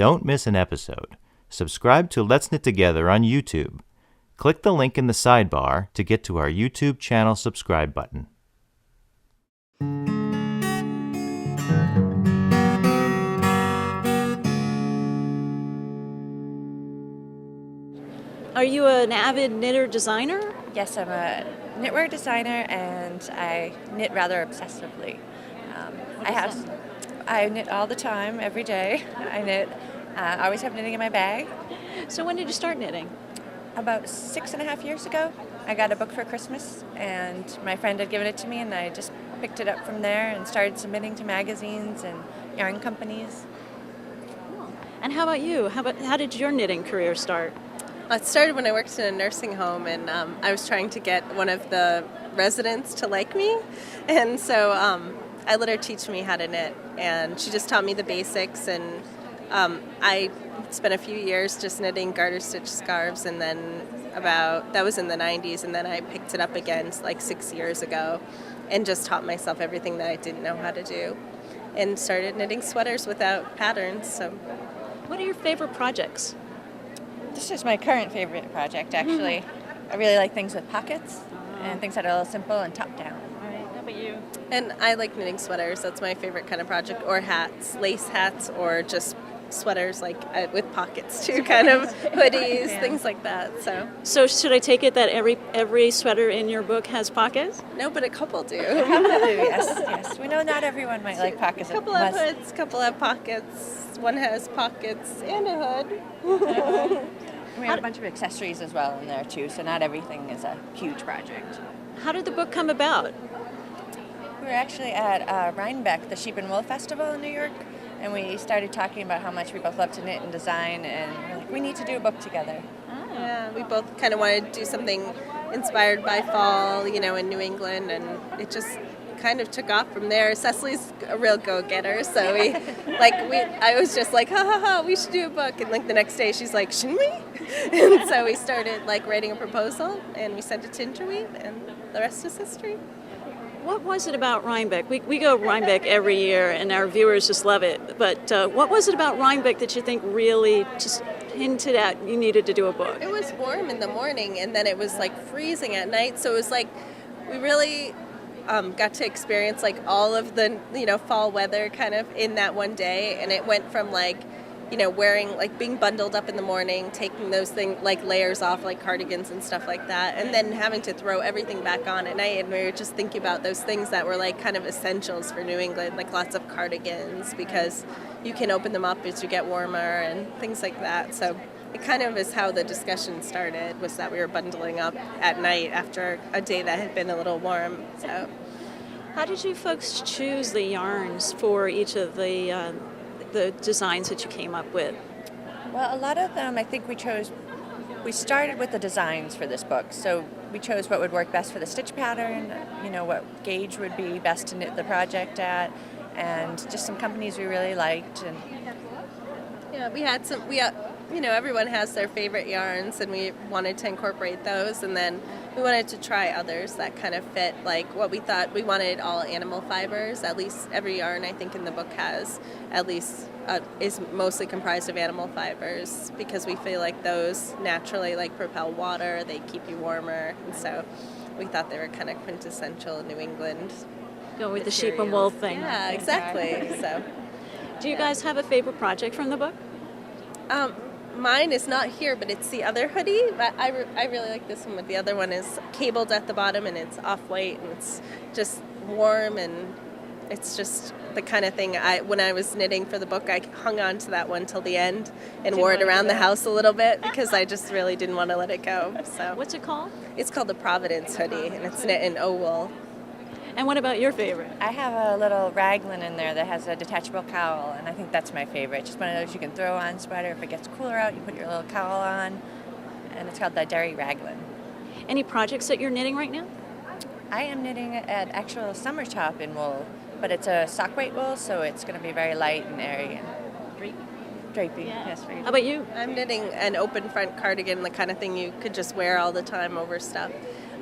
don't miss an episode, subscribe to Let's Knit Together on YouTube. Click the link in the sidebar to get to our YouTube channel subscribe button. Are you an avid knitter designer? Yes, I'm a knitwear designer, and I knit rather obsessively. I knit all the time, every day. I knit. I always have knitting in my bag. So when did you start knitting? About 6.5 years ago. I got a book for Christmas, and my friend had given it to me, and I just picked it up from there and started submitting to magazines and yarn companies. And how about you? How did your knitting career start? It started when I worked in a nursing home, and I was trying to get one of the residents to like me, and so I let her teach me how to knit, and she just taught me the basics, and I spent a few years just knitting garter stitch scarves, and then that was in the 90s, and then I picked it up again like 6 years ago and just taught myself everything that I didn't know how to do and started knitting sweaters without patterns. So, what are your favorite projects? This is my current favorite project, actually. I really like things with pockets and things that are a little simple and top down. All right, how about you? And I like knitting sweaters. That's my favorite kind of project, or hats, lace hats, or just sweaters like with pockets too, kind of hoodies, things like that. So should I take it that every sweater in your book has pockets? No, but a couple do. A couple do, yes. We know not everyone might like pockets. A couple have hoods, couple have pockets. One has pockets and a hood. We have a bunch of accessories as well in there too, so not everything is a huge project. How did the book come about? We were actually at Rhinebeck, the Sheep and Wool Festival in New York, and we started talking about how much we both love to knit and design, and we're like, we need to do a book together. Yeah, we both kind of wanted to do something inspired by fall, in New England, and it just kind of took off from there. Cecily's a real go-getter, so I was just like, ha ha ha, we should do a book, and like the next day she's like, shouldn't we? And so we started like writing a proposal, and we sent it to Interweave, and the rest is history. What was it about Rhinebeck? We go to Rhinebeck every year, and our viewers just love it. But what was it about Rhinebeck that you think really just hinted at you needed to do a book? It was warm in the morning, and then it was like freezing at night. So it was like we really got to experience like all of the fall weather kind of in that one day, and it went from like wearing like being bundled up in the morning, taking those things like layers off like cardigans and stuff like that, and then having to throw everything back on at night. And we were just thinking about those things that were like kind of essentials for New England, like lots of cardigans because you can open them up as you get warmer and things like that. So it kind of is how the discussion started, was that we were bundling up at night after a day that had been a little warm. So how did you folks choose the yarns for each of the designs that you came up with? Well, a lot of them I think we started with the designs for this book. So we chose what would work best for the stitch pattern, what gauge would be best to knit the project at, and just some companies we really liked. And yeah, we had some, everyone has their favorite yarns, and we wanted to incorporate those, and then we wanted to try others that kind of fit like what we thought. We wanted all animal fibers. At least every yarn I think in the book has at least is mostly comprised of animal fibers, because we feel like those naturally like propel water, they keep you warmer, and so we thought they were kind of quintessential New England. Go with the sheep and wool thing. Yeah, exactly. So, do you guys have a favorite project from the book? Mine is not here, but it's the other hoodie. I really like this one, but the other one is cabled at the bottom, and it's off-white, and it's just warm, and it's just the kind of thing when I was knitting for the book, I hung on to that one till the end and wore it around the house a little bit because I just really didn't want to let it go. So what's it called? It's called the Providence Hoodie, and it's knit in O-wool. And what about your favorite? I have a little raglan in there that has a detachable cowl, and I think that's my favorite. Just one of those you can throw on sweater. If it gets cooler out, you put your little cowl on, and it's called the Derry Raglan. Any projects that you're knitting right now? I am knitting an actual summer top in wool, but it's a sock weight wool, so it's going to be very light and airy and drapey. Yeah. Yes, How about you? I'm knitting an open front cardigan, the kind of thing you could just wear all the time over stuff.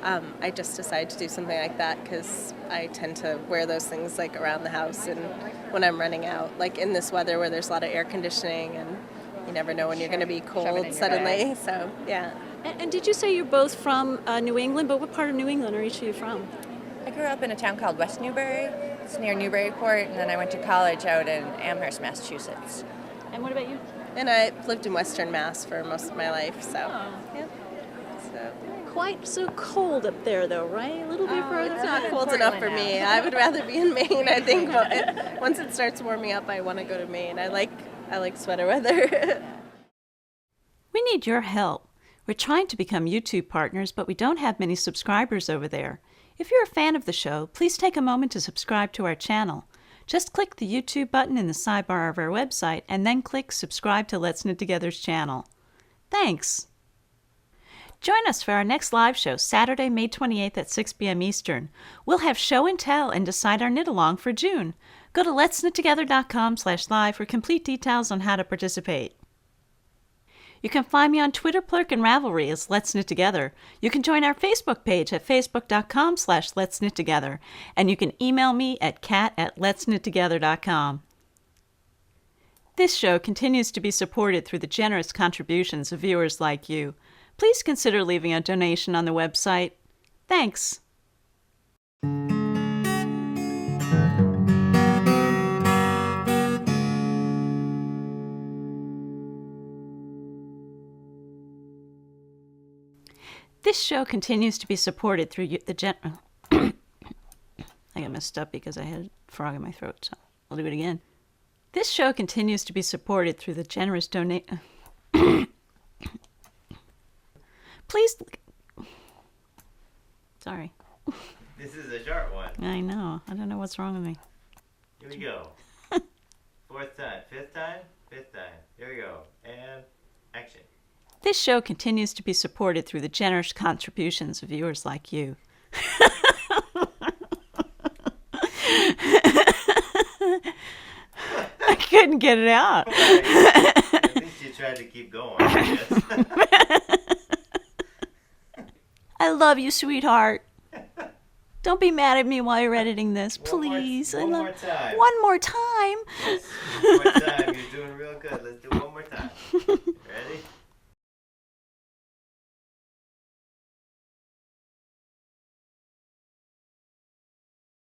I just decided to do something like that because I tend to wear those things like around the house, and when I'm running out, like in this weather where there's a lot of air conditioning and you never know when you're going to be Shove it cold in your suddenly. bag. So, yeah. And did you say you're both from New England? But what part of New England are each of you from? I grew up in a town called West Newbury. It's near Newburyport, and then I went to college out in Amherst, Massachusetts. And what about you? And I've lived in Western Mass for most of my life, so, yeah. So. Quite so cold up there, though, right? A little bit further. It's not cold Portland enough for now. me. I would rather be in Maine. I think once it starts warming up, I want to go to Maine. I like sweater weather. We need your help. We're trying to become YouTube partners, but we don't have many subscribers over there. If you're a fan of the show, please take a moment to subscribe to our channel. Just click the YouTube button in the sidebar of our website and then click Subscribe to Let's Knit Together's channel. Thanks! Join us for our next live show, Saturday, May 28th at 6 p.m. Eastern. We'll have show and tell and decide our knit-along for June. Go to letsknittogether.com/live for complete details on how to participate. You can find me on Twitter, Plurk, and Ravelry as Let's Knit Together. You can join our Facebook page at facebook.com/Let's Knit Together. And you can email me at cat@letsknittogether.com. This show continues to be supported through the generous contributions of viewers like you. Please consider leaving a donation on the website. Thanks. This show continues to be supported through the I got messed up because I had a frog in my throat, so I'll do it again. This show continues to be supported through the generous donation. Please. Sorry. This is a short one. I know. I don't know what's wrong with me. Here we go. Fourth time. Fifth time? Fifth time. Here we go. And action. This show continues to be supported through the generous contributions of viewers like you. I couldn't get it out. At least you tried to keep going, I guess. I love you, sweetheart. Don't be mad at me while you're editing this, please. One more time. One more time. Yes, one more time. You're doing real good.